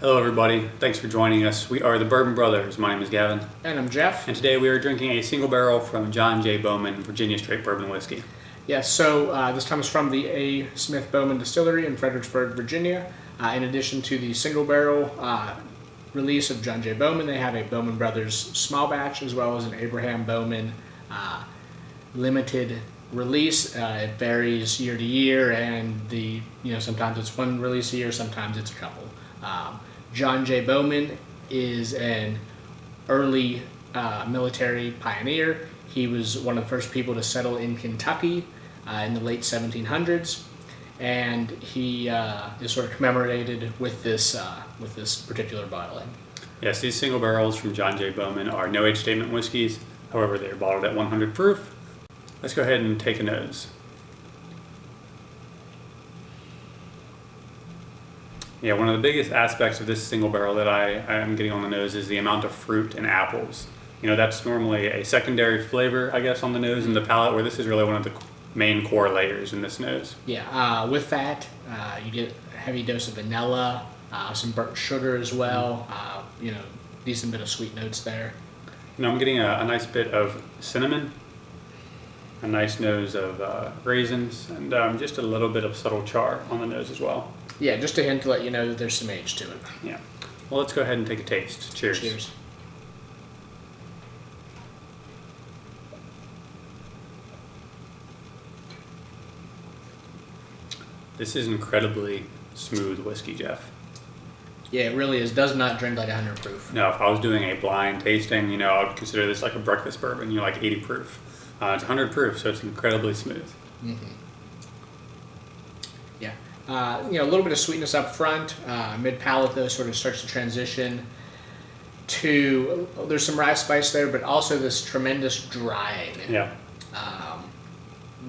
Hello everybody, thanks for joining us. We are the Bourbon Brothers. My name is Gavin. And I'm Jeff. And today we are drinking a single barrel from John J. Bowman Virginia Straight Bourbon Whiskey. Yes, so this comes from the A. Smith Bowman Distillery in Fredericksburg, Virginia. In addition to the single barrel release of John J. Bowman, they have a Bowman Brothers small batch as well as an Abraham Bowman limited release. It varies year to year, and sometimes it's one release a year, sometimes it's a couple. John J. Bowman is an early military pioneer. He was one of the first people to settle in Kentucky in the late 1700s, and he is sort of commemorated with this particular bottling. Yes, these single barrels from John J. Bowman are no age statement whiskeys. However, they are bottled at 100 proof. Let's go ahead and take a nose. Yeah, one of the biggest aspects of this single barrel that I am getting on the nose is the amount of fruit and apples. You know, that's normally a secondary flavor, I guess, on the nose and the palate, where this is really one of the main core layers in this nose. Yeah, with that, you get a heavy dose of vanilla, some burnt sugar as well, decent bit of sweet notes there. You know, I'm getting a nice bit of cinnamon, a nice nose of raisins, and just a little bit of subtle char on the nose as well. Yeah, just a hint to let you know that there's some age to it. Yeah. Well, let's go ahead and take a taste. Cheers. Cheers. This is incredibly smooth whiskey, Jeff. Yeah, it really is. Does not drink like 100 proof. No, if I was doing a blind tasting, I would consider this like a breakfast bourbon, like 80 proof. It's 100 proof, so it's incredibly smooth. Mm-hmm. Yeah. A little bit of sweetness up front. Mid-palate, though, sort of starts to transition to, there's some rye spice there, but also this tremendous drying. Yeah.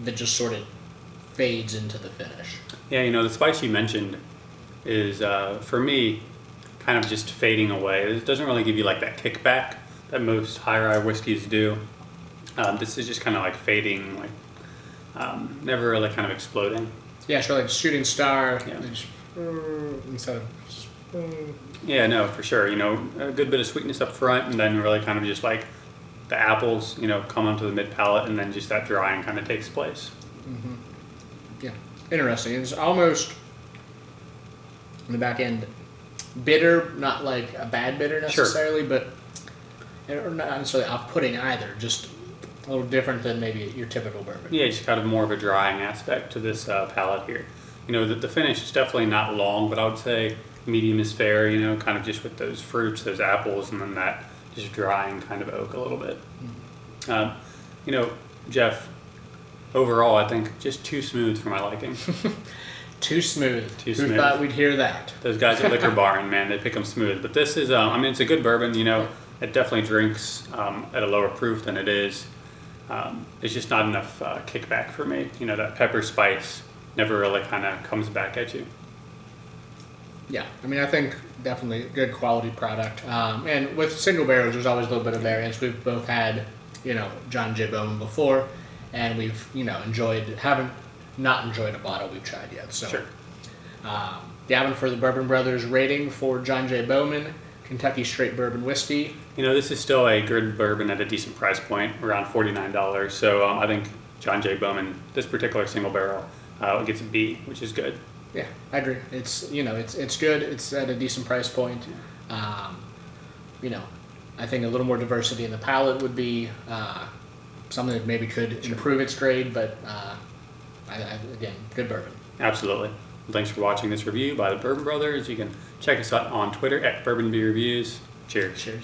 That just sort of fades into the finish. Yeah, the spice you mentioned is, for me, kind of just fading away. It doesn't really give you like that kickback that most high rye whiskeys do. This is just kind of like fading, never really kind of exploding. Yeah, sure, like shooting star. Yeah. Instead of just, Yeah, no, for sure. A good bit of sweetness up front, and then really kind of just like the apples, come onto the mid palate, and then just that drying kind of takes place. Mm-hmm. Yeah, interesting. It's almost in the back end bitter, not like a bad bitter necessarily, Sure. but not necessarily off-putting either. Just a little different than maybe your typical bourbon. Yeah, just kind of more of a drying aspect to this palate here. The finish is definitely not long, but I would say medium is fair, kind of just with those fruits, those apples, and then that just drying kind of oak a little bit. Jeff, overall, I think just too smooth for my liking. Too smooth. Who Who thought we'd hear that? Those guys at Liquor Barn, man, they pick them smooth. But this is, it's a good bourbon, it definitely drinks at a lower proof than it is. It's just not enough kickback for me. That pepper spice never really kind of comes back at you. Yeah, I think definitely a good quality product. And with single barrels, there's always a little bit of variance. We've both had, John J. Bowman before, and we've, haven't not enjoyed a bottle we've tried yet. So, Sure. Gavin, for the Bourbon Brothers rating for John J. Bowman, Kentucky Straight Bourbon Whiskey. This is still a good bourbon at a decent price point, around $49. So I think John J. Bowman, this particular single barrel, gets a B, which is good. Yeah, I agree. It's it's good. It's at a decent price point. I think a little more diversity in the palate would be something that maybe could improve its grade, but again, good bourbon. Absolutely. Well, thanks for watching this review by the Bourbon Brothers. You can check us out on Twitter at Bourbon Bee Reviews. Cheers. Cheers.